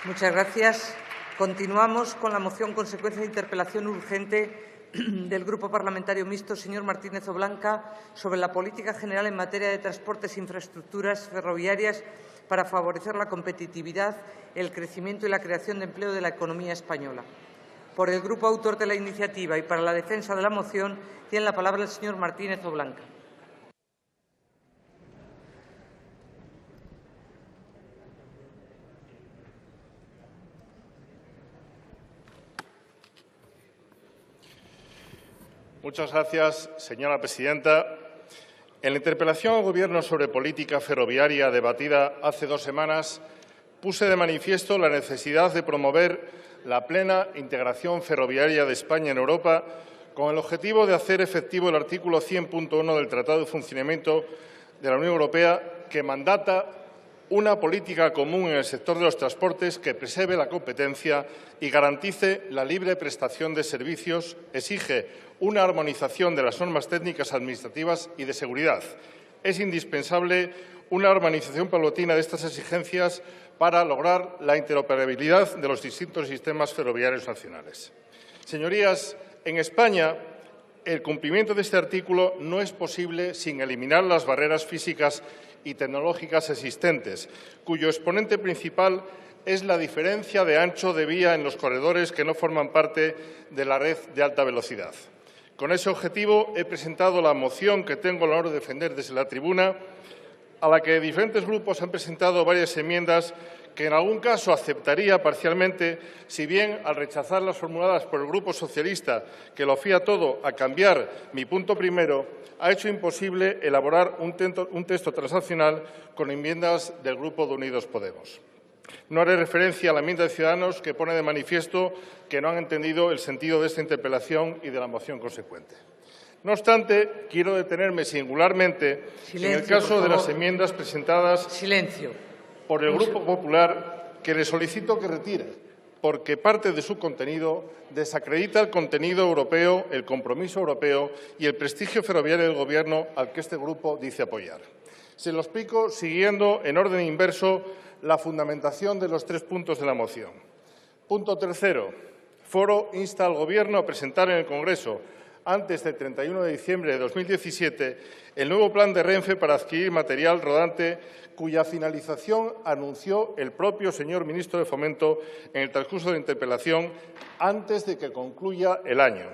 Muchas gracias. Continuamos con la moción consecuencia de interpelación urgente del Grupo Parlamentario Mixto, señor Martínez Oblanca, sobre la política general en materia de transportes e infraestructuras ferroviarias para favorecer la competitividad, el crecimiento y la creación de empleo de la economía española. Por el grupo autor de la iniciativa y para la defensa de la moción, tiene la palabra el señor Martínez Oblanca. Muchas gracias, señora presidenta. En la interpelación al Gobierno sobre política ferroviaria debatida hace 2 semanas, puse de manifiesto la necesidad de promover la plena integración ferroviaria de España en Europa con el objetivo de hacer efectivo el artículo 100.1 del Tratado de Funcionamiento de la Unión Europea, que mandata una política común en el sector de los transportes que preserve la competencia y garantice la libre prestación de servicios, exige una armonización de las normas técnicas, administrativas y de seguridad. Es indispensable una armonización paulatina de estas exigencias para lograr la interoperabilidad de los distintos sistemas ferroviarios nacionales. Señorías, en España el cumplimiento de este artículo no es posible sin eliminar las barreras físicas y tecnológicas existentes, cuyo exponente principal es la diferencia de ancho de vía en los corredores que no forman parte de la red de alta velocidad. Con ese objetivo he presentado la moción que tengo el honor de defender desde la tribuna, a la que diferentes grupos han presentado varias enmiendas que en algún caso aceptaría parcialmente, si bien al rechazar las formuladas por el Grupo Socialista, que lo fía todo a cambiar mi punto primero, ha hecho imposible elaborar un texto transaccional con enmiendas del Grupo de Unidos Podemos. No haré referencia a la enmienda de Ciudadanos, que pone de manifiesto que no han entendido el sentido de esta interpelación y de la moción consecuente. No obstante, quiero detenerme singularmente en el caso de las enmiendas presentadas por el Grupo Popular, que le solicito que retire, porque parte de su contenido desacredita el contenido europeo, el compromiso europeo y el prestigio ferroviario del Gobierno al que este grupo dice apoyar. Se lo explico siguiendo en orden inverso la fundamentación de los 3 puntos de la moción. Punto tercero. Foro insta al Gobierno a presentar en el Congreso, antes del 31 de diciembre de 2017, el nuevo plan de Renfe para adquirir material rodante, cuya finalización anunció el propio señor ministro de Fomento en el transcurso de la interpelación, antes de que concluya el año.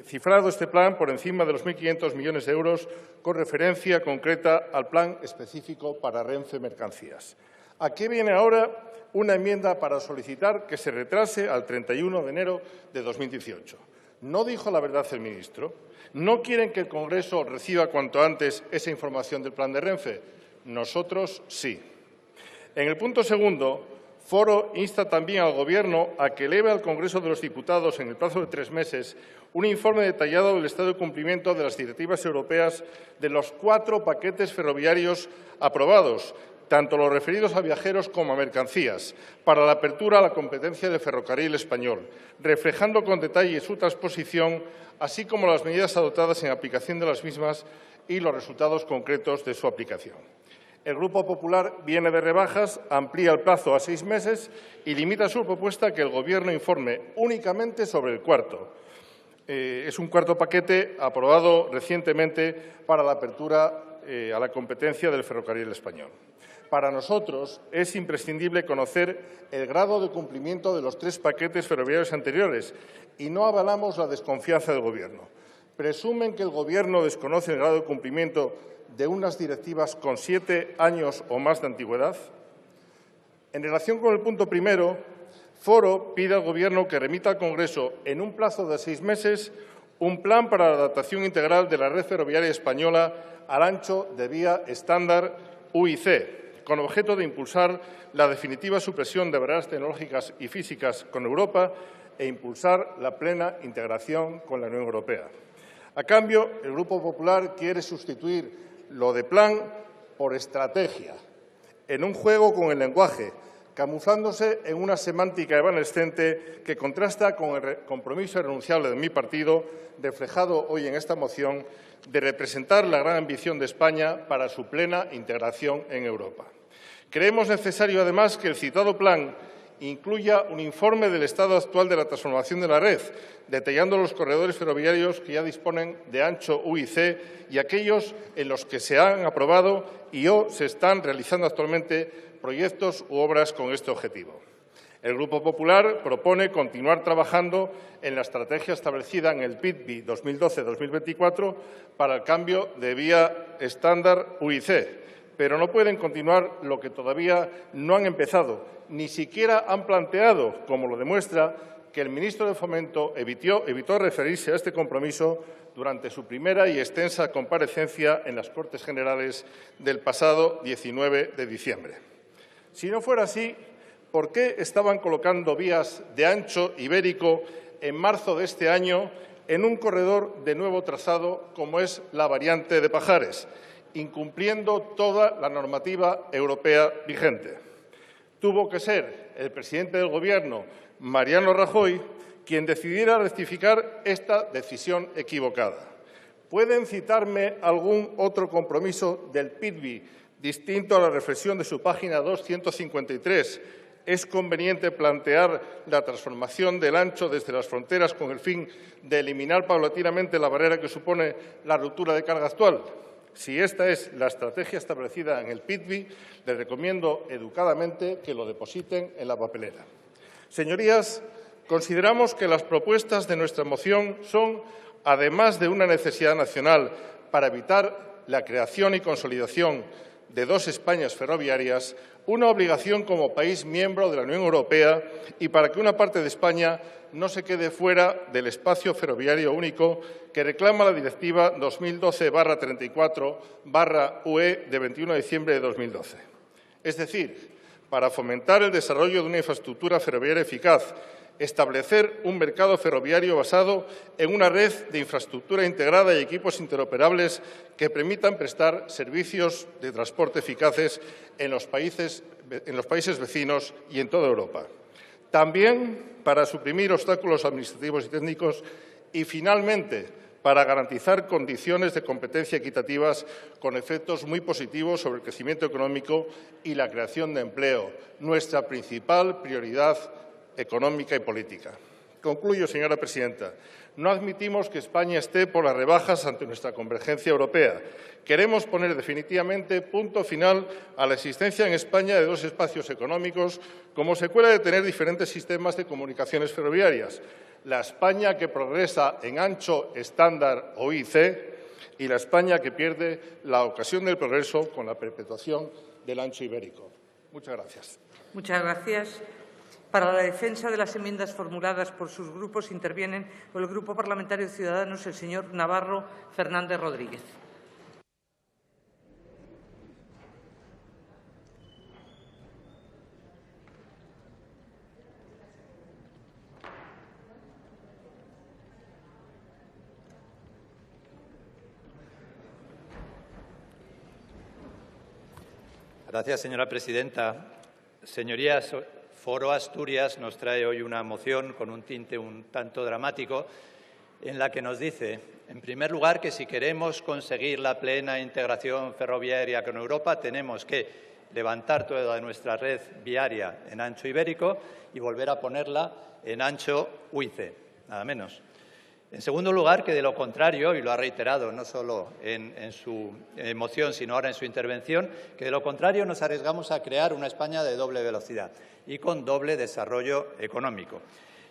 Cifrado este plan por encima de los 1.500 millones de euros, con referencia concreta al plan específico para Renfe Mercancías. ¿A qué viene ahora una enmienda para solicitar que se retrase al 31 de enero de 2018? ¿No dijo la verdad el ministro? ¿No quieren que el Congreso reciba cuanto antes esa información del plan de Renfe? Nosotros sí. En el punto segundo, Foro insta también al Gobierno a que eleve al Congreso de los Diputados, en el plazo de 3 meses, un informe detallado del estado de cumplimiento de las directivas europeas de los 4 paquetes ferroviarios aprobados, tanto los referidos a viajeros como a mercancías, para la apertura a la competencia del ferrocarril español, reflejando con detalle su transposición, así como las medidas adoptadas en aplicación de las mismas y los resultados concretos de su aplicación. El Grupo Popular viene de rebajas, amplía el plazo a 6 meses y limita su propuesta a que el Gobierno informe únicamente sobre el cuarto. Es un cuarto paquete aprobado recientemente para la apertura a la competencia del ferrocarril español. Para nosotros es imprescindible conocer el grado de cumplimiento de los 3 paquetes ferroviarios anteriores y no avalamos la desconfianza del Gobierno. ¿Presumen que el Gobierno desconoce el grado de cumplimiento de unas directivas con 7 años o más de antigüedad? En relación con el punto primero, Foro pide al Gobierno que remita al Congreso en un plazo de 6 meses un plan para la adaptación integral de la red ferroviaria española al ancho de vía estándar UIC, con objeto de impulsar la definitiva supresión de barreras tecnológicas y físicas con Europa e impulsar la plena integración con la Unión Europea. A cambio, el Grupo Popular quiere sustituir lo de plan por estrategia, en un juego con el lenguaje, camuflándose en una semántica evanescente que contrasta con el compromiso irrenunciable de mi partido, reflejado hoy en esta moción, de representar la gran ambición de España para su plena integración en Europa. Creemos necesario, además, que el citado plan incluya un informe del estado actual de la transformación de la red, detallando los corredores ferroviarios que ya disponen de ancho UIC y aquellos en los que se han aprobado y o se están realizando actualmente proyectos u obras con este objetivo. El Grupo Popular propone continuar trabajando en la estrategia establecida en el PITBI 2012-2024 para el cambio de vía estándar UIC, pero no pueden continuar lo que todavía no han empezado, ni siquiera han planteado, como lo demuestra que el ministro de Fomento evitó referirse a este compromiso durante su primera y extensa comparecencia en las Cortes Generales del pasado 19 de diciembre. Si no fuera así, ¿por qué estaban colocando vías de ancho ibérico en marzo de este año en un corredor de nuevo trazado como es la variante de Pajares, incumpliendo toda la normativa europea vigente? Tuvo que ser el presidente del Gobierno, Mariano Rajoy, quien decidiera rectificar esta decisión equivocada. ¿Pueden citarme algún otro compromiso del PITBI distinto a la reflexión de su página 253? ¿Es conveniente plantear la transformación del ancho desde las fronteras con el fin de eliminar paulatinamente la barrera que supone la ruptura de carga actual? Si esta es la estrategia establecida en el PITBI, les recomiendo educadamente que lo depositen en la papelera. Señorías, consideramos que las propuestas de nuestra moción son, además de una necesidad nacional para evitar la creación y consolidación de dos Españas ferroviarias, una obligación como país miembro de la Unión Europea y para que una parte de España no se quede fuera del espacio ferroviario único que reclama la Directiva 2012/34/UE de 21 de diciembre de 2012. Es decir, para fomentar el desarrollo de una infraestructura ferroviaria eficaz, establecer un mercado ferroviario basado en una red de infraestructura integrada y equipos interoperables que permitan prestar servicios de transporte eficaces en los países vecinos y en toda Europa. También para suprimir obstáculos administrativos y técnicos y, finalmente, para garantizar condiciones de competencia equitativas con efectos muy positivos sobre el crecimiento económico y la creación de empleo, nuestra principal prioridad económica y política. Concluyo, señora presidenta. No admitimos que España esté por las rebajas ante nuestra convergencia europea. Queremos poner definitivamente punto final a la existencia en España de dos espacios económicos como secuela de tener diferentes sistemas de comunicaciones ferroviarias. La España que progresa en ancho estándar o IC y la España que pierde la ocasión del progreso con la perpetuación del ancho ibérico. Muchas gracias. Muchas gracias. Para la defensa de las enmiendas formuladas por sus grupos intervienen por el Grupo Parlamentario de Ciudadanos el señor Navarro Fernández Rodríguez. Gracias, señora presidenta. Señorías, Foro Asturias nos trae hoy una moción con un tinte un tanto dramático en la que nos dice, en primer lugar, que si queremos conseguir la plena integración ferroviaria con Europa tenemos que levantar toda nuestra red viaria en ancho ibérico y volver a ponerla en ancho UIC, nada menos. En segundo lugar, que de lo contrario, y lo ha reiterado no solo en su moción, sino ahora en su intervención, que de lo contrario nos arriesgamos a crear una España de doble velocidad y con doble desarrollo económico.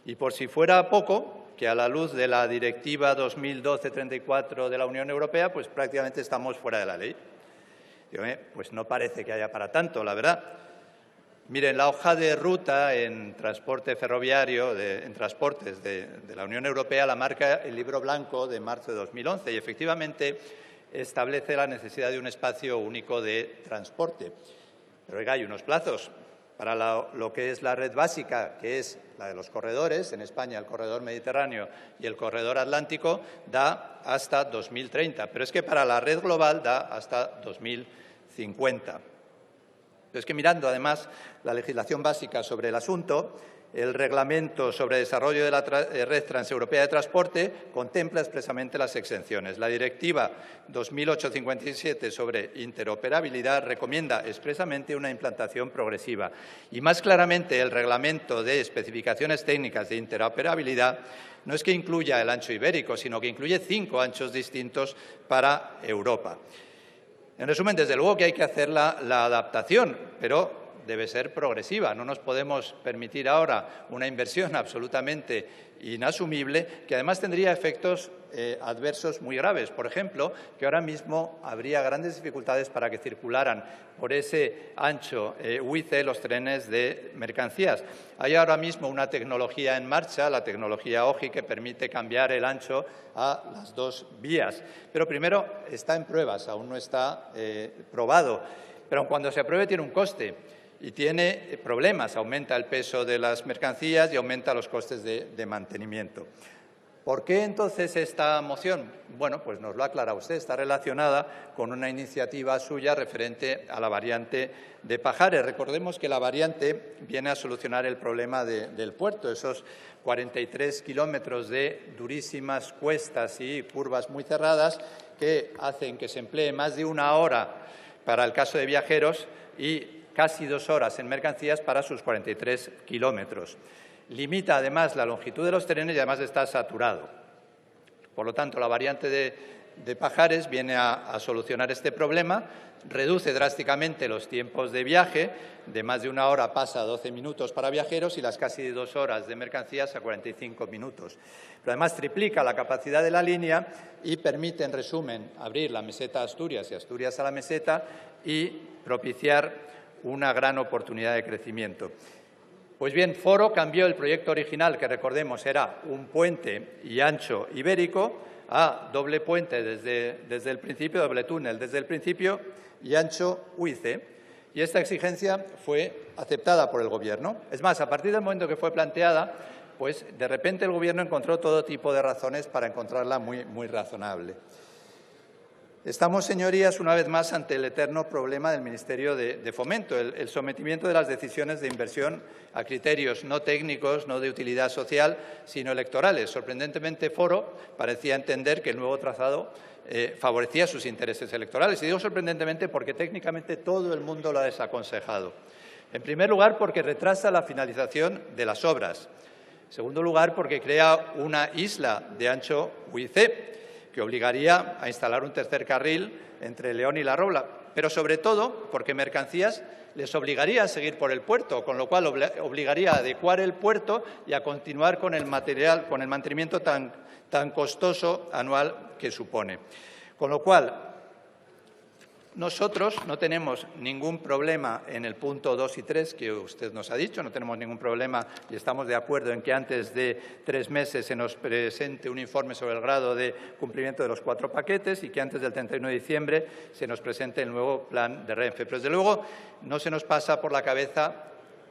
Y por si fuera poco, que a la luz de la Directiva 2012/34 de la Unión Europea, pues prácticamente estamos fuera de la ley. Pues no parece que haya para tanto, la verdad. Miren, la hoja de ruta en transporte ferroviario, en transportes de la Unión Europea, la marca el Libro Blanco de marzo de 2011 y, efectivamente, establece la necesidad de un espacio único de transporte. Pero, oiga, hay unos plazos. Para lo que es la red básica, que es la de los corredores, en España el corredor mediterráneo y el corredor atlántico, da hasta 2030. Pero es que para la red global da hasta 2050. Pero es que mirando, además, la legislación básica sobre el asunto, el Reglamento sobre desarrollo de la red transeuropea de transporte contempla expresamente las exenciones. La Directiva 2008/57 sobre interoperabilidad recomienda expresamente una implantación progresiva. Y más claramente, el Reglamento de especificaciones técnicas de interoperabilidad no es que incluya el ancho ibérico, sino que incluye 5 anchos distintos para Europa. En resumen, desde luego que hay que hacer la adaptación, pero debe ser progresiva. No nos podemos permitir ahora una inversión absolutamente inasumible que además tendría efectos adversos muy graves. Por ejemplo, que ahora mismo habría grandes dificultades para que circularan por ese ancho UIC los trenes de mercancías. Hay ahora mismo una tecnología en marcha, la tecnología OGI, que permite cambiar el ancho a las 2 vías. Pero primero está en pruebas, aún no está probado. Pero cuando se apruebe tiene un coste. Y tiene problemas, aumenta el peso de las mercancías y aumenta los costes de mantenimiento. ¿Por qué entonces esta moción? Bueno, pues nos lo ha aclarado usted, está relacionada con una iniciativa suya referente a la variante de Pajares. Recordemos que la variante viene a solucionar el problema del puerto, esos 43 kilómetros de durísimas cuestas y curvas muy cerradas que hacen que se emplee más de 1 hora para el caso de viajeros y casi 2 horas en mercancías para sus 43 kilómetros. Limita además la longitud de los trenes y además está saturado. Por lo tanto, la variante de Pajares viene a solucionar este problema, reduce drásticamente los tiempos de viaje, de más de 1 hora pasa a 12 minutos para viajeros y las casi 2 horas de mercancías a 45 minutos. Pero además triplica la capacidad de la línea y permite, en resumen, abrir la meseta a Asturias y Asturias a la meseta y propiciar una gran oportunidad de crecimiento. Pues bien, Foro cambió el proyecto original, que recordemos era un puente y ancho ibérico, a doble puente desde el principio, doble túnel desde el principio y ancho UIC. Y esta exigencia fue aceptada por el Gobierno. Es más, a partir del momento que fue planteada, pues de repente el Gobierno encontró todo tipo de razones para encontrarla muy razonable. Estamos, señorías, una vez más ante el eterno problema del Ministerio de Fomento, el sometimiento de las decisiones de inversión a criterios no técnicos, no de utilidad social, sino electorales. Sorprendentemente, Foro parecía entender que el nuevo trazado favorecía sus intereses electorales. Y digo sorprendentemente porque técnicamente todo el mundo lo ha desaconsejado. En primer lugar, porque retrasa la finalización de las obras. En segundo lugar, porque crea una isla de ancho UIC, que obligaría a instalar un tercer carril entre León y La Robla, pero sobre todo porque mercancías les obligaría a seguir por el puerto, con lo cual obligaría a adecuar el puerto y a continuar con el mantenimiento tan costoso anual que supone. Con lo cual, nosotros no tenemos ningún problema en el punto 2 y 3 que usted nos ha dicho, no tenemos ningún problema y estamos de acuerdo en que antes de 3 meses se nos presente un informe sobre el grado de cumplimiento de los 4 paquetes y que antes del 31 de diciembre se nos presente el nuevo plan de Renfe. Pero, desde luego, no se nos pasa por la cabeza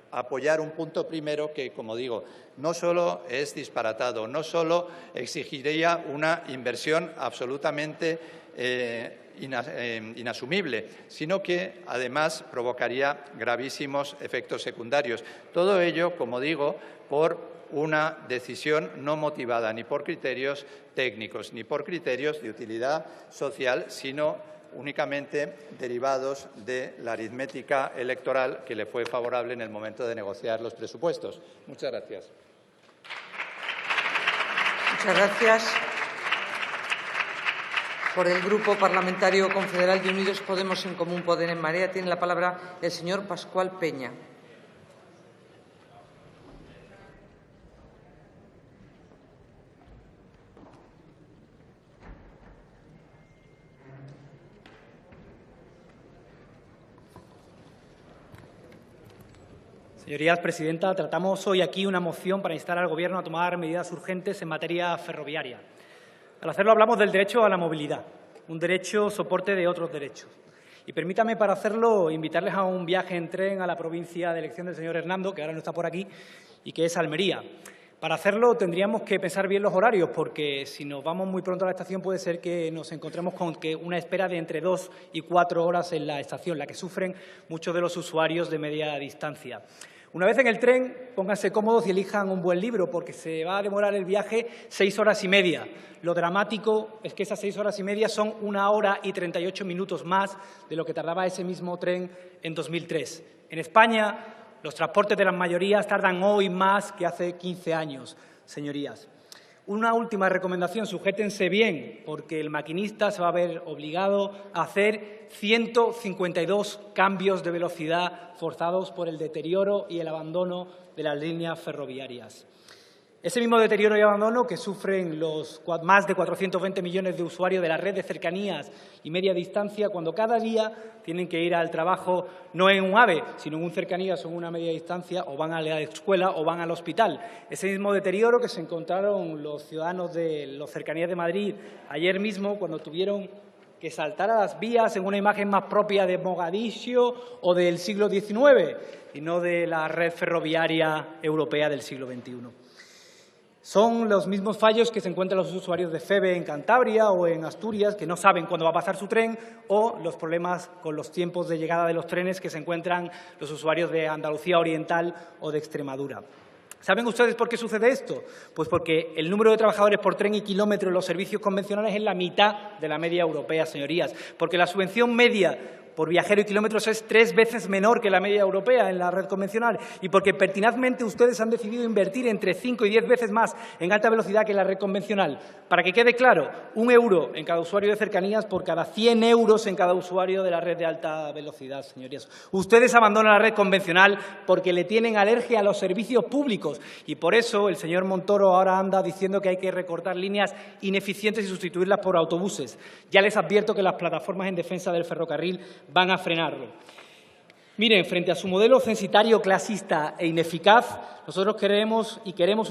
apoyar un punto primero que, como digo, no solo es disparatado, no solo exigiría una inversión absolutamente inasumible, sino que además provocaría gravísimos efectos secundarios. Todo ello, como digo, por una decisión no motivada ni por criterios técnicos ni por criterios de utilidad social, sino únicamente derivados de la aritmética electoral que le fue favorable en el momento de negociar los presupuestos. Muchas gracias. Muchas gracias. Por el Grupo Parlamentario Confederal de Unidos Podemos en Común Podem en Marea tiene la palabra el señor Pascual Peña. Señorías, presidenta, tratamos hoy aquí una moción para instar al Gobierno a tomar medidas urgentes en materia ferroviaria. Al hacerlo hablamos del derecho a la movilidad, un derecho soporte de otros derechos. Y permítame, para hacerlo, invitarles a un viaje en tren a la provincia de elección del señor Hernando, que ahora no está por aquí, y que es Almería, Para hacerlo tendríamos que pensar bien los horarios, porque si nos vamos muy pronto a la estación puede ser que nos encontremos con una espera de entre 2 y 4 horas en la estación, la que sufren muchos de los usuarios de media distancia. Una vez en el tren, pónganse cómodos y elijan un buen libro, porque se va a demorar el viaje 6 horas y media. Lo dramático es que esas 6 horas y media son 1 hora y 38 minutos más de lo que tardaba ese mismo tren en 2003. En España, los transportes de las mayorías tardan hoy más que hace 15 años, señorías. Una última recomendación, sujétense bien, porque el maquinista se va a ver obligado a hacer 152 cambios de velocidad forzados por el deterioro y el abandono de las líneas ferroviarias. Ese mismo deterioro y abandono que sufren los más de 420 millones de usuarios de la red de cercanías y media distancia cuando cada día tienen que ir al trabajo no en un AVE, sino en un cercanías o en una media distancia, o van a la escuela o van al hospital. Ese mismo deterioro que se encontraron los ciudadanos de los cercanías de Madrid ayer mismo cuando tuvieron que saltar a las vías en una imagen más propia de Mogadiscio o del siglo XIX y no de la red ferroviaria europea del siglo XXI. Son los mismos fallos que se encuentran los usuarios de FEVE en Cantabria o en Asturias, que no saben cuándo va a pasar su tren, o los problemas con los tiempos de llegada de los trenes que se encuentran los usuarios de Andalucía Oriental o de Extremadura. ¿Saben ustedes por qué sucede esto? Pues porque el número de trabajadores por tren y kilómetro en los servicios convencionales es la mitad de la media europea, señorías, porque la subvención media por viajero y kilómetros es 3 veces menor que la media europea en la red convencional y porque pertinazmente ustedes han decidido invertir entre 5 y 10 veces más en alta velocidad que en la red convencional. Para que quede claro, 1 euro en cada usuario de cercanías por cada 100 euros en cada usuario de la red de alta velocidad, señorías. Ustedes abandonan la red convencional porque le tienen alergia a los servicios públicos y por eso el señor Montoro ahora anda diciendo que hay que recortar líneas ineficientes y sustituirlas por autobuses. Ya les advierto que las plataformas en defensa del ferrocarril van a frenarlo. Miren, frente a su modelo censitario, clasista e ineficaz, nosotros queremos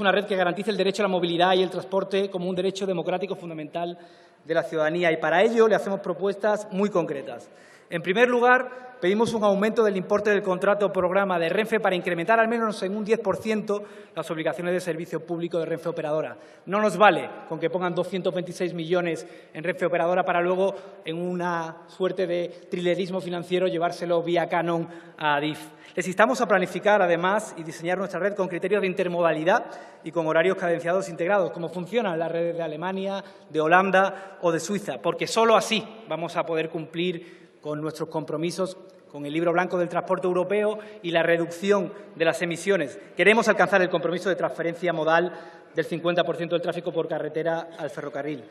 una red que garantice el derecho a la movilidad y el transporte como un derecho democrático fundamental de la ciudadanía y para ello le hacemos propuestas muy concretas. En primer lugar, pedimos un aumento del importe del contrato programa de Renfe para incrementar al menos en un 10% las obligaciones de servicio público de Renfe Operadora. No nos vale con que pongan 226 millones en Renfe Operadora para luego, en una suerte de trilerismo financiero, llevárselo vía canon a Adif. Les instamos a planificar, además, y diseñar nuestra red con criterios de intermodalidad y con horarios cadenciados integrados, como funcionan las redes de Alemania, de Holanda o de Suiza, porque solo así vamos a poder cumplir con nuestros compromisos con el Libro Blanco del Transporte Europeo y la reducción de las emisiones. Queremos alcanzar el compromiso de transferencia modal del 50% del tráfico por carretera al ferrocarril.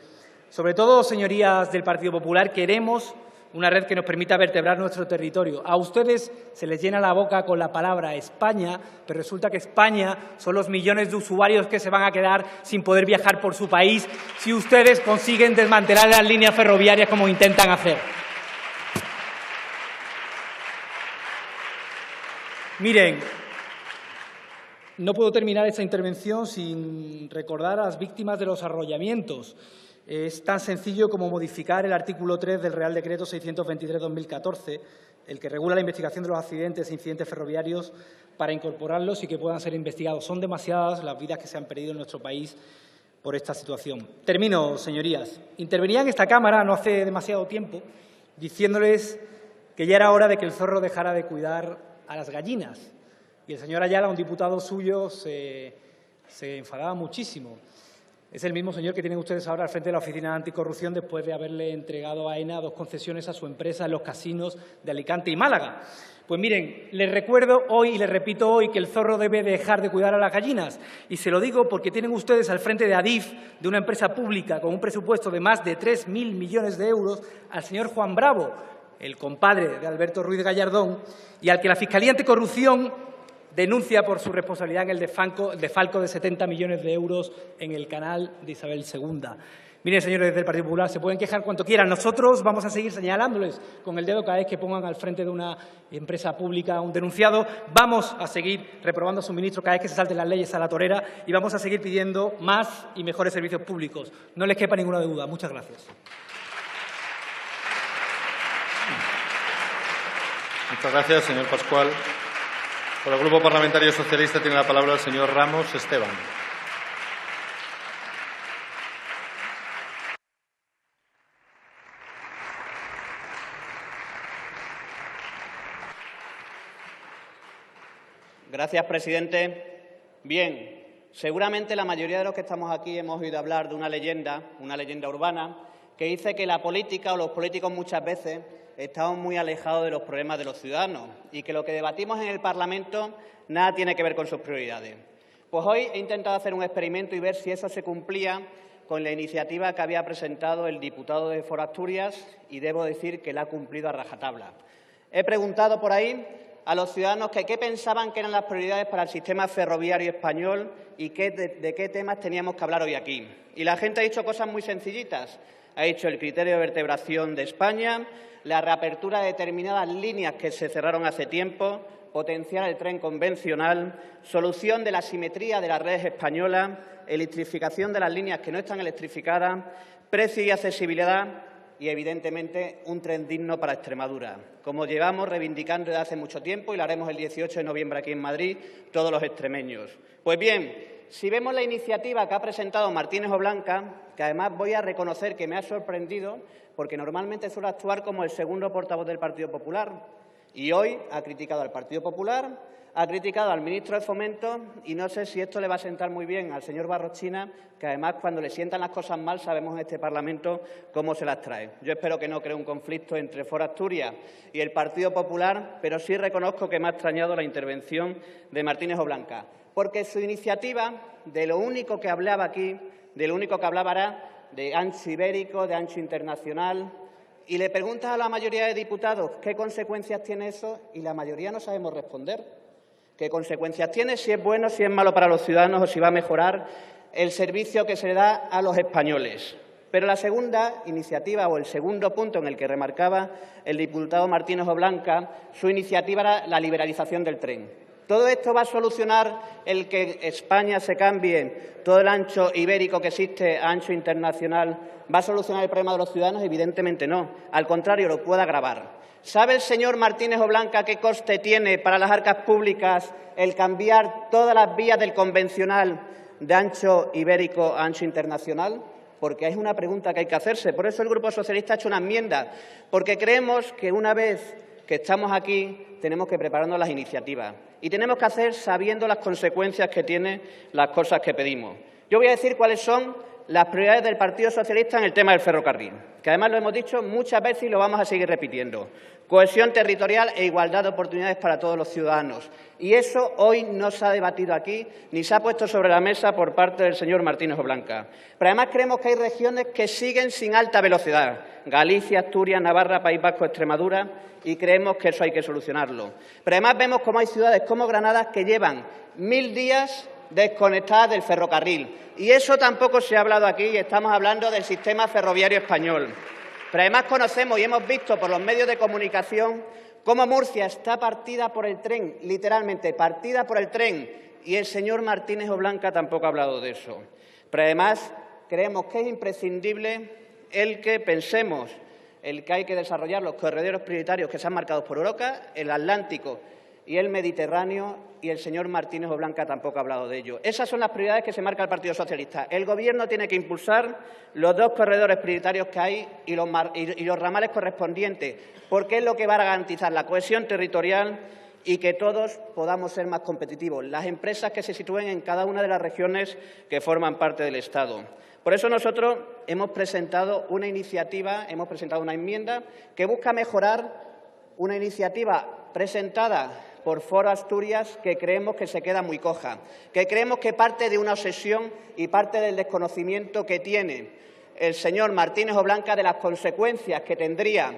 Sobre todo, señorías del Partido Popular, queremos una red que nos permita vertebrar nuestro territorio. A ustedes se les llena la boca con la palabra España, pero resulta que España son los millones de usuarios que se van a quedar sin poder viajar por su país si ustedes consiguen desmantelar las líneas ferroviarias como intentan hacer. Miren, no puedo terminar esta intervención sin recordar a las víctimas de los arrollamientos. Es tan sencillo como modificar el artículo 3 del Real Decreto 623/2014, el que regula la investigación de los accidentes e incidentes ferroviarios, para incorporarlos y que puedan ser investigados. Son demasiadas las vidas que se han perdido en nuestro país por esta situación. Termino, señorías. Intervenía en esta Cámara no hace demasiado tiempo diciéndoles que ya era hora de que el zorro dejara de cuidar a las gallinas. Y el señor Ayala, un diputado suyo, se enfadaba muchísimo. Es el mismo señor que tienen ustedes ahora al frente de la Oficina Anticorrupción después de haberle entregado a AENA 2 concesiones a su empresa en los casinos de Alicante y Málaga. Pues miren, les recuerdo hoy y les repito hoy que el zorro debe dejar de cuidar a las gallinas. Y se lo digo porque tienen ustedes al frente de Adif, de una empresa pública con un presupuesto de más de 3.000 millones de euros, al señor Juan Bravo, el compadre de Alberto Ruiz Gallardón, y al que la Fiscalía Anticorrupción denuncia por su responsabilidad en el defalco de 70 millones de euros en el canal de Isabel II. Miren, señores del Partido Popular, se pueden quejar cuanto quieran. Nosotros vamos a seguir señalándoles con el dedo cada vez que pongan al frente de una empresa pública a un denunciado. Vamos a seguir reprobando a su ministro cada vez que se salten las leyes a la torera y vamos a seguir pidiendo más y mejores servicios públicos. No les quepa ninguna duda. Muchas gracias. Muchas gracias, señor Pascual. Por el Grupo Parlamentario Socialista tiene la palabra el señor Ramos Esteban. Gracias, presidente. Bien, seguramente la mayoría de los que estamos aquí hemos oído hablar de una leyenda urbana, que dice que la política o los políticos muchas veces estamos muy alejados de los problemas de los ciudadanos y que lo que debatimos en el Parlamento nada tiene que ver con sus prioridades. Pues hoy he intentado hacer un experimento y ver si eso se cumplía con la iniciativa que había presentado el diputado de Foro Asturias y debo decir que la ha cumplido a rajatabla. He preguntado por ahí a los ciudadanos que qué pensaban que eran las prioridades para el sistema ferroviario español y de qué temas teníamos que hablar hoy aquí. Y la gente ha dicho cosas muy sencillitas. Ha dicho el criterio de vertebración de España, la reapertura de determinadas líneas que se cerraron hace tiempo, potenciar el tren convencional, solución de la asimetría de las redes españolas, electrificación de las líneas que no están electrificadas, precio y accesibilidad y, evidentemente, un tren digno para Extremadura, como llevamos reivindicando desde hace mucho tiempo y lo haremos el 18 de noviembre aquí en Madrid todos los extremeños. Pues bien, si vemos la iniciativa que ha presentado Martínez Oblanca, que además voy a reconocer que me ha sorprendido, porque normalmente suele actuar como el segundo portavoz del Partido Popular, y hoy ha criticado al Partido Popular, ha criticado al ministro de Fomento y no sé si esto le va a sentar muy bien al señor Barrochina, que además cuando le sientan las cosas mal sabemos en este Parlamento cómo se las trae. Yo espero que no cree un conflicto entre Foro Asturias y el Partido Popular, pero sí reconozco que me ha extrañado la intervención de Martínez Oblanca, porque su iniciativa, de lo único que hablaba aquí, de lo único que hablaba era de ancho ibérico, de ancho internacional, y le preguntas a la mayoría de diputados qué consecuencias tiene eso y la mayoría no sabemos responder. ¿Qué consecuencias tiene? Si es bueno, si es malo para los ciudadanos o si va a mejorar el servicio que se le da a los españoles. Pero la segunda iniciativa o el segundo punto en el que remarcaba el diputado Martínez Oblanca, su iniciativa era la liberalización del tren. ¿Todo esto va a solucionar el que España se cambie todo el ancho ibérico que existe a ancho internacional? ¿Va a solucionar el problema de los ciudadanos? Evidentemente no. Al contrario, lo puede agravar. ¿Sabe el señor Martínez Oblanca qué coste tiene para las arcas públicas el cambiar todas las vías del convencional de ancho ibérico a ancho internacional? Porque es una pregunta que hay que hacerse. Por eso el Grupo Socialista ha hecho una enmienda, porque creemos que una vez que estamos aquí tenemos que prepararnos las iniciativas y tenemos que hacer sabiendo las consecuencias que tienen las cosas que pedimos. Yo voy a decir cuáles son las prioridades del Partido Socialista en el tema del ferrocarril, que además lo hemos dicho muchas veces y lo vamos a seguir repitiendo. Cohesión territorial e igualdad de oportunidades para todos los ciudadanos. Y eso hoy no se ha debatido aquí ni se ha puesto sobre la mesa por parte del señor Martínez Oblanca. Pero además creemos que hay regiones que siguen sin alta velocidad. Galicia, Asturias, Navarra, País Vasco, Extremadura, y creemos que eso hay que solucionarlo. Pero además vemos cómo hay ciudades como Granada que llevan 1000 días desconectadas del ferrocarril. Y eso tampoco se ha hablado aquí y estamos hablando del sistema ferroviario español. Pero además conocemos y hemos visto por los medios de comunicación cómo Murcia está partida por el tren, literalmente partida por el tren, y el señor Martínez Oblanca tampoco ha hablado de eso. Pero además creemos que es imprescindible el que pensemos el que hay que desarrollar los corredores prioritarios que se han marcado por Europa, el Atlántico y el Mediterráneo, y el señor Martínez Oblanca tampoco ha hablado de ello. Esas son las prioridades que se marca el Partido Socialista. El Gobierno tiene que impulsar los 2 corredores prioritarios que hay y los ramales correspondientes, porque es lo que va a garantizar la cohesión territorial y que todos podamos ser más competitivos, las empresas que se sitúen en cada una de las regiones que forman parte del Estado. Por eso nosotros hemos presentado una iniciativa, hemos presentado una enmienda que busca mejorar una iniciativa presentada por Foro Asturias que creemos que se queda muy coja, que creemos que parte de una obsesión y parte del desconocimiento que tiene el señor Martínez Oblanca de las consecuencias que tendría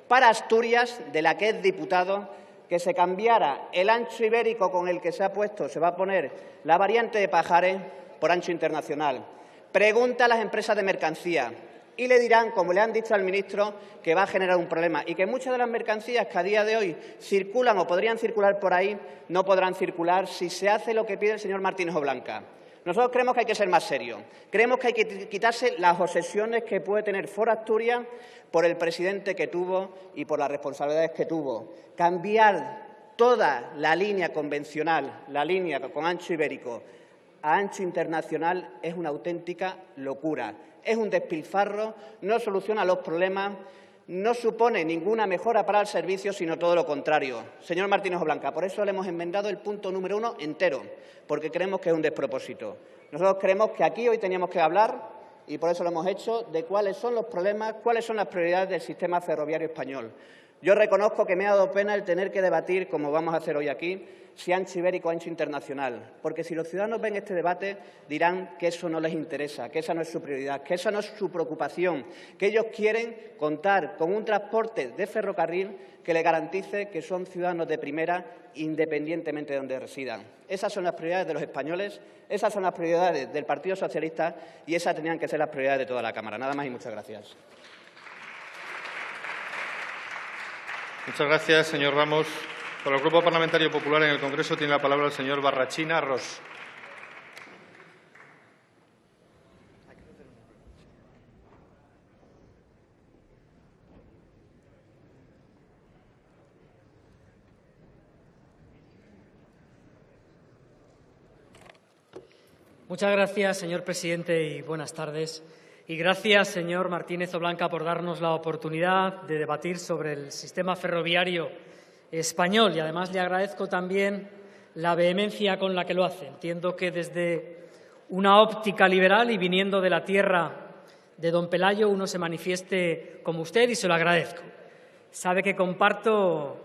para Asturias, de la que es diputado, que se cambiara el ancho ibérico con el que se va a poner la variante de Pajares por ancho internacional. Pregunta a las empresas de mercancía y le dirán, como le han dicho al ministro, que va a generar un problema y que muchas de las mercancías que a día de hoy circulan o podrían circular por ahí no podrán circular si se hace lo que pide el señor Martínez Oblanca. Nosotros creemos que hay que ser más serios. Creemos que hay que quitarse las obsesiones que puede tener Foro Asturias por el presidente que tuvo y por las responsabilidades que tuvo. Cambiar toda la línea convencional, la línea con ancho ibérico, a ancho internacional es una auténtica locura. Es un despilfarro, no soluciona los problemas, no supone ninguna mejora para el servicio, sino todo lo contrario. Señor Martínez Oblanca, por eso le hemos enmendado el punto número 1 entero, porque creemos que es un despropósito. Nosotros creemos que aquí hoy teníamos que hablar, y por eso lo hemos hecho, de cuáles son los problemas, cuáles son las prioridades del sistema ferroviario español. Yo reconozco que me ha dado pena el tener que debatir, como vamos a hacer hoy aquí, si ancho ibérico o ancho internacional, porque si los ciudadanos ven este debate dirán que eso no les interesa, que esa no es su prioridad, que esa no es su preocupación, que ellos quieren contar con un transporte de ferrocarril que les garantice que son ciudadanos de primera independientemente de donde residan. Esas son las prioridades de los españoles, esas son las prioridades del Partido Socialista y esas tenían que ser las prioridades de toda la Cámara. Nada más y muchas gracias. Muchas gracias, señor Ramos. Por el Grupo Parlamentario Popular en el Congreso tiene la palabra el señor Barrachina Ros. Muchas gracias, señor presidente, y buenas tardes. Y gracias, señor Martínez Oblanca, por darnos la oportunidad de debatir sobre el sistema ferroviario español. Y además le agradezco también la vehemencia con la que lo hace. Entiendo que desde una óptica liberal y viniendo de la tierra de don Pelayo uno se manifieste como usted y se lo agradezco. Sabe que comparto,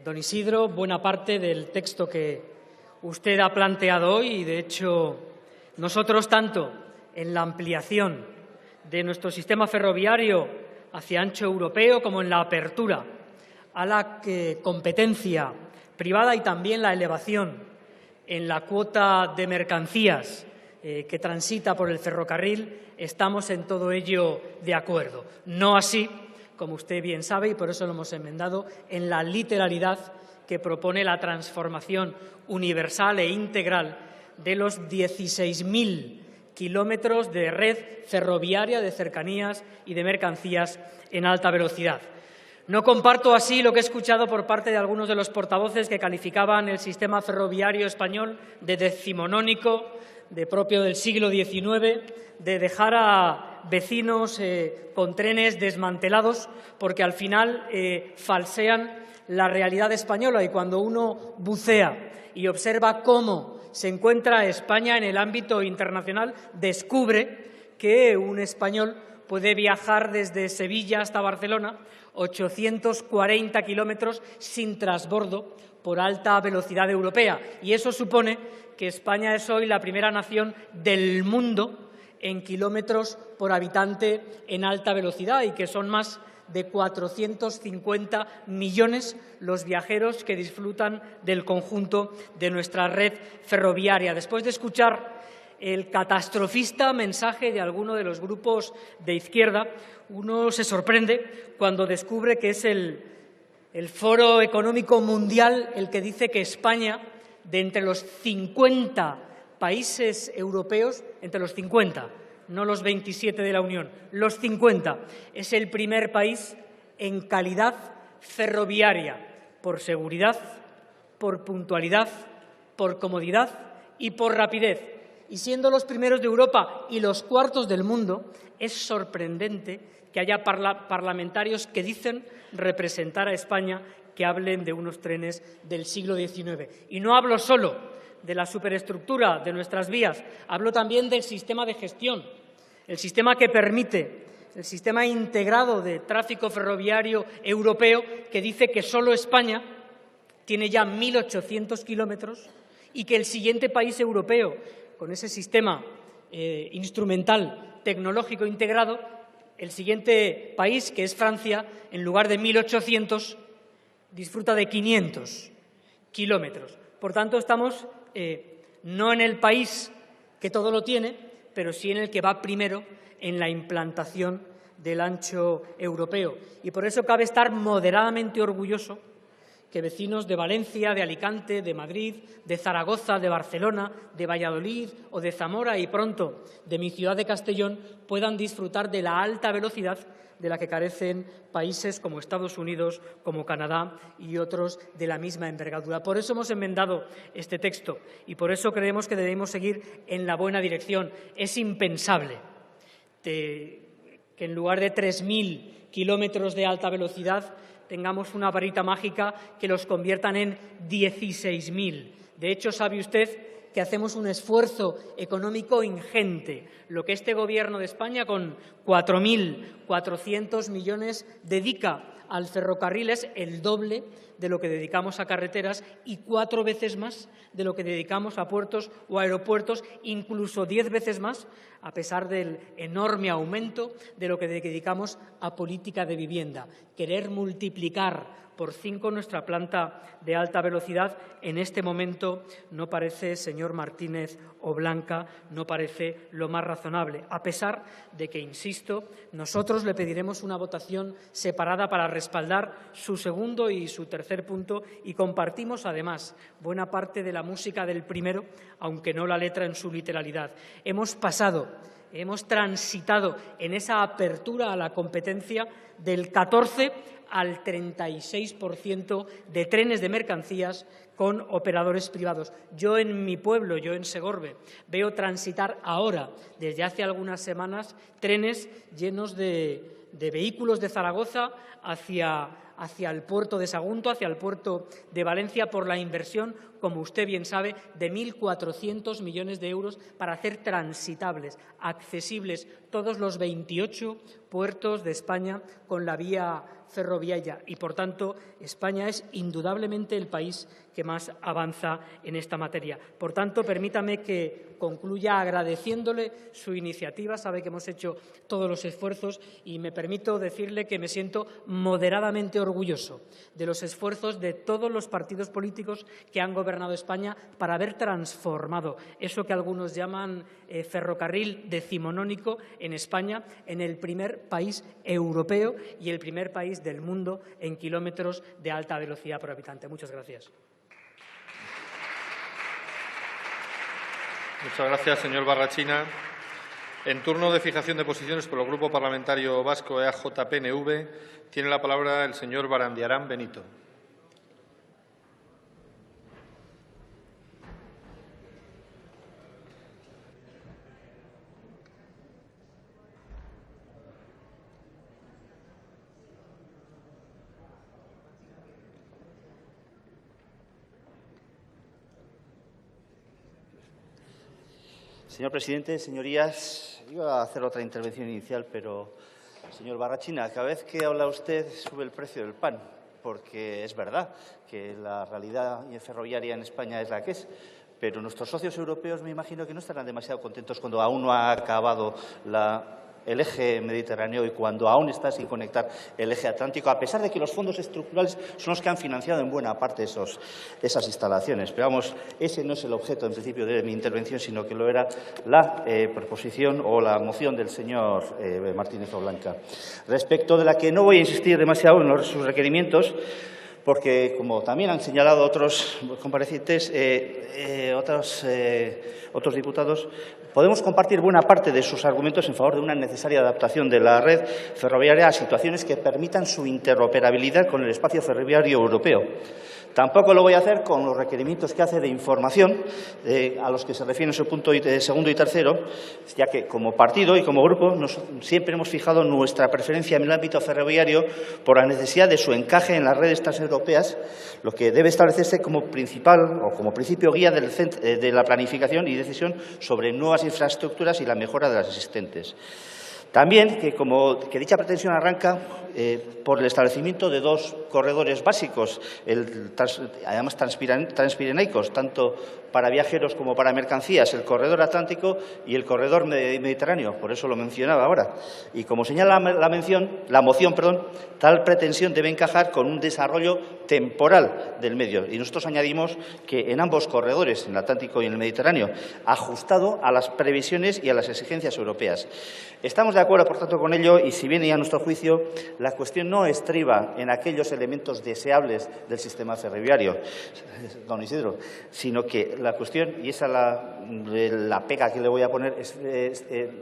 don Isidro, buena parte del texto que usted ha planteado hoy y, de hecho, nosotros tanto en la ampliación de nuestro sistema ferroviario hacia ancho europeo como en la apertura a la competencia privada y también la elevación en la cuota de mercancías que transita por el ferrocarril, estamos en todo ello de acuerdo. No así, como usted bien sabe, y por eso lo hemos enmendado, en la literalidad que propone la transformación universal e integral de los 16.000 kilómetros de red ferroviaria de cercanías y de mercancías en alta velocidad. No comparto así lo que he escuchado por parte de algunos de los portavoces que calificaban el sistema ferroviario español de decimonónico, de propio del siglo XIX, de dejar a vecinos con trenes desmantelados, porque al final falsean la realidad española. Y cuando uno bucea y observa cómo se encuentra España en el ámbito internacional, descubre que un español puede viajar desde Sevilla hasta Barcelona 840 kilómetros sin transbordo por alta velocidad europea. Y eso supone que España es hoy la primera nación del mundo en kilómetros por habitante en alta velocidad y que son más de 450 millones los viajeros que disfrutan del conjunto de nuestra red ferroviaria. Después de escuchar el catastrofista mensaje de alguno de los grupos de izquierda, uno se sorprende cuando descubre que es el Foro Económico Mundial el que dice que España, de entre los 50 países europeos, entre los 50, no los 27 de la Unión, los 50, es el primer país en calidad ferroviaria, por seguridad, por puntualidad, por comodidad y por rapidez. Y siendo los primeros de Europa y los cuartos del mundo, es sorprendente que haya parlamentarios que dicen representar a España que hablen de unos trenes del siglo XIX. Y no hablo solo de la superestructura de nuestras vías, hablo también del sistema de gestión, el sistema que permite, el sistema integrado de tráfico ferroviario europeo, que dice que solo España tiene ya 1.800 kilómetros y que el siguiente país europeo con ese sistema instrumental tecnológico integrado, el siguiente país, que es Francia, en lugar de 1.800, disfruta de 500 kilómetros. Por tanto, estamos no en el país que todo lo tiene, pero sí en el que va primero en la implantación del ancho europeo. Y por eso cabe estar moderadamente orgulloso que vecinos de Valencia, de Alicante, de Madrid, de Zaragoza, de Barcelona, de Valladolid o de Zamora y pronto de mi ciudad de Castellón puedan disfrutar de la alta velocidad de la que carecen países como Estados Unidos, como Canadá y otros de la misma envergadura. Por eso hemos enmendado este texto y por eso creemos que debemos seguir en la buena dirección. Es impensable que en lugar de 3.000 kilómetros de alta velocidad tengamos una varita mágica que los conviertan en 16.000. De hecho, ¿sabe usted que hacemos un esfuerzo económico ingente? Lo que este Gobierno de España, con 4.400 millones, dedica al ferrocarril es el doble de lo que dedicamos a carreteras y 4 veces más de lo que dedicamos a puertos o aeropuertos, incluso 10 veces más, a pesar del enorme aumento de lo que dedicamos a política de vivienda. Querer multiplicar por 5 nuestra planta de alta velocidad en este momento no parece, señor Martínez Oblanca, no parece lo más razonable, a pesar de que, insisto, nosotros le pediremos una votación separada para respaldar su segundo y su tercer punto y compartimos, además, buena parte de la música del primero, aunque no la letra en su literalidad. Hemos transitado en esa apertura a la competencia del 14 al 36% de trenes de mercancías con operadores privados. Yo en mi pueblo, yo en Segorbe, veo transitar ahora, desde hace algunas semanas, trenes llenos de vehículos de Zaragoza hacia el puerto de Sagunto, hacia el puerto de Valencia, por la inversión, como usted bien sabe, de 1.400 millones de euros para hacer transitables, accesibles, todos los 28 puertos de España con la vía ferroviaria. Y, por tanto, España es indudablemente el país que más avanza en esta materia. Por tanto, permítame que concluya agradeciéndole su iniciativa. Sabe que hemos hecho todos los esfuerzos y me permito decirle que me siento moderadamente orgulloso de los esfuerzos de todos los partidos políticos que han gobernado España para haber transformado eso que algunos llaman ferrocarril decimonónico en España en el primer país europeo y el primer país del mundo en kilómetros de alta velocidad por habitante. Muchas gracias. Muchas gracias, señor Barrachina. En turno de fijación de posiciones por el Grupo Parlamentario Vasco EAJ-PNV, tiene la palabra el señor Barandiarán Benito. Señor presidente, señorías, iba a hacer otra intervención inicial, pero, señor Barrachina, cada vez que habla usted sube el precio del pan, porque es verdad que la realidad ferroviaria en España es la que es, pero nuestros socios europeos me imagino que no estarán demasiado contentos cuando aún no ha acabado el eje mediterráneo y cuando aún está sin conectar el eje atlántico, a pesar de que los fondos estructurales son los que han financiado en buena parte esas instalaciones. Pero vamos, ese no es el objeto, en principio, de mi intervención, sino que lo era la proposición o la moción del señor Martínez Oblanca, respecto de la que no voy a insistir demasiado en sus requerimientos, porque, como también han señalado otros comparecientes, otros diputados, podemos compartir buena parte de sus argumentos en favor de una necesaria adaptación de la red ferroviaria a situaciones que permitan su interoperabilidad con el espacio ferroviario europeo. Tampoco lo voy a hacer con los requerimientos que hace de información, a los que se refieren en su punto segundo y tercero, ya que como partido y como grupo siempre hemos fijado nuestra preferencia en el ámbito ferroviario por la necesidad de su encaje en las redes transeuropeas, lo que debe establecerse como principal o como principio guía de la planificación y decisión sobre nuevas infraestructuras y la mejora de las existentes. También que dicha pretensión arranca por el establecimiento de 2 corredores básicos, además transpirenaicos, tanto para viajeros como para mercancías, el corredor atlántico y el corredor mediterráneo. Por eso lo mencionaba ahora. Y como señala la moción, tal pretensión debe encajar con un desarrollo temporal del medio. Y nosotros añadimos que en ambos corredores, en el Atlántico y en el Mediterráneo, ajustado a las previsiones y a las exigencias europeas. Estamos de acuerdo, por tanto, con ello y, si bien a nuestro juicio, la cuestión no estriba en aquellos elementos deseables del sistema ferroviario, don Isidro, sino que la cuestión, y esa es la pega que le voy a poner,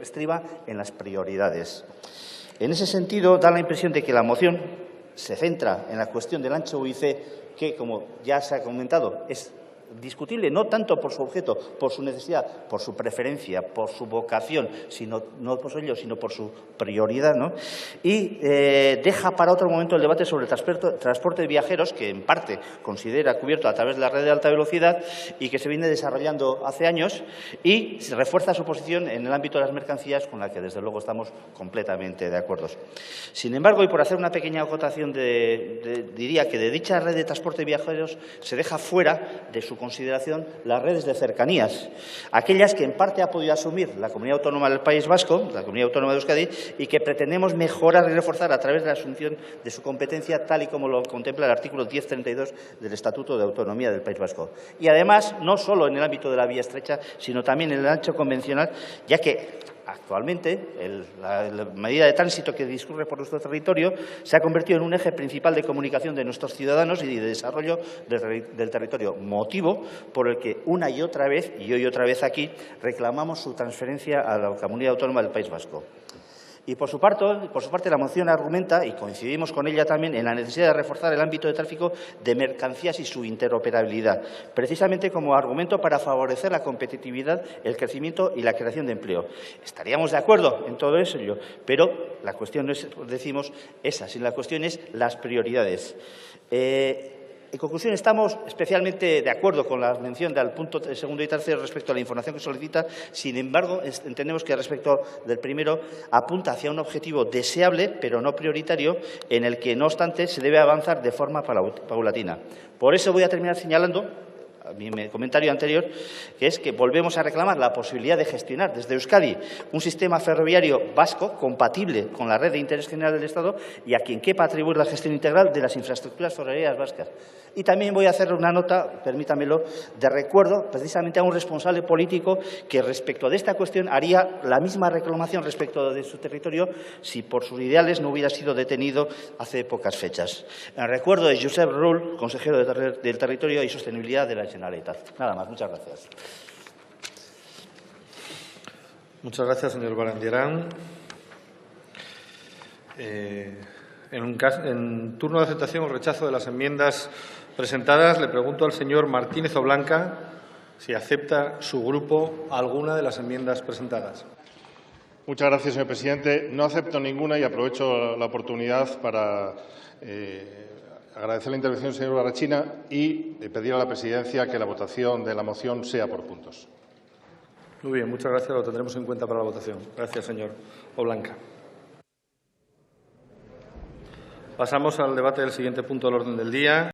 estriba en las prioridades. En ese sentido, da la impresión de que la moción se centra en la cuestión del ancho UIC, que, como ya se ha comentado, es discutible no tanto por su objeto, por su necesidad, por su preferencia, por su vocación, no por ello, sino por su prioridad, ¿no? Y deja para otro momento el debate sobre el transporte de viajeros, que en parte considera cubierto a través de la red de alta velocidad y que se viene desarrollando hace años, y se refuerza su posición en el ámbito de las mercancías, con la que desde luego estamos completamente de acuerdo. Sin embargo, y por hacer una pequeña acotación, diría que de dicha red de transporte de viajeros se deja fuera de su consideración las redes de cercanías, aquellas que en parte ha podido asumir la Comunidad Autónoma del País Vasco, la Comunidad Autónoma de Euskadi, y que pretendemos mejorar y reforzar a través de la asunción de su competencia, tal y como lo contempla el artículo 1032 del Estatuto de Autonomía del País Vasco. Y además, no solo en el ámbito de la vía estrecha, sino también en el ancho convencional, ya que actualmente la medida de tránsito que discurre por nuestro territorio se ha convertido en un eje principal de comunicación de nuestros ciudadanos y de desarrollo del territorio, motivo por el que una y otra vez, y hoy otra vez aquí, reclamamos su transferencia a la Comunidad Autónoma del País Vasco. Y por su parte, la moción argumenta, y coincidimos con ella también, en la necesidad de reforzar el ámbito de tráfico de mercancías y su interoperabilidad, precisamente como argumento para favorecer la competitividad, el crecimiento y la creación de empleo. Estaríamos de acuerdo en todo eso, pero la cuestión no es, decimos, esa, sino la cuestión es las prioridades. En conclusión, estamos especialmente de acuerdo con la mención del punto segundo y tercero respecto a la información que solicita. Sin embargo, entendemos que respecto del primero apunta hacia un objetivo deseable, pero no prioritario, en el que, no obstante, se debe avanzar de forma paulatina. Por eso voy a terminar señalando a mi comentario anterior, que es que volvemos a reclamar la posibilidad de gestionar desde Euskadi un sistema ferroviario vasco compatible con la red de interés general del Estado y a quien quepa atribuir la gestión integral de las infraestructuras ferroviarias vascas. Y también voy a hacer una nota, permítamelo, de recuerdo precisamente a un responsable político que respecto de esta cuestión haría la misma reclamación respecto de su territorio si por sus ideales no hubiera sido detenido hace pocas fechas. En recuerdo de Josep Rull, consejero del Territorio y Sostenibilidad de la Generalitat. Nada más, muchas gracias. Muchas gracias, señor Barandiarán. En turno de aceptación o rechazo de las enmiendas presentadas, le pregunto al señor Martínez Oblanca si acepta su grupo alguna de las enmiendas presentadas. Muchas gracias, señor presidente. No acepto ninguna y aprovecho la oportunidad para agradecer la intervención del señor Barachina y pedir a la presidencia que la votación de la moción sea por puntos. Muy bien, muchas gracias. Lo tendremos en cuenta para la votación. Gracias, señor Oblanca. Pasamos al debate del siguiente punto del orden del día.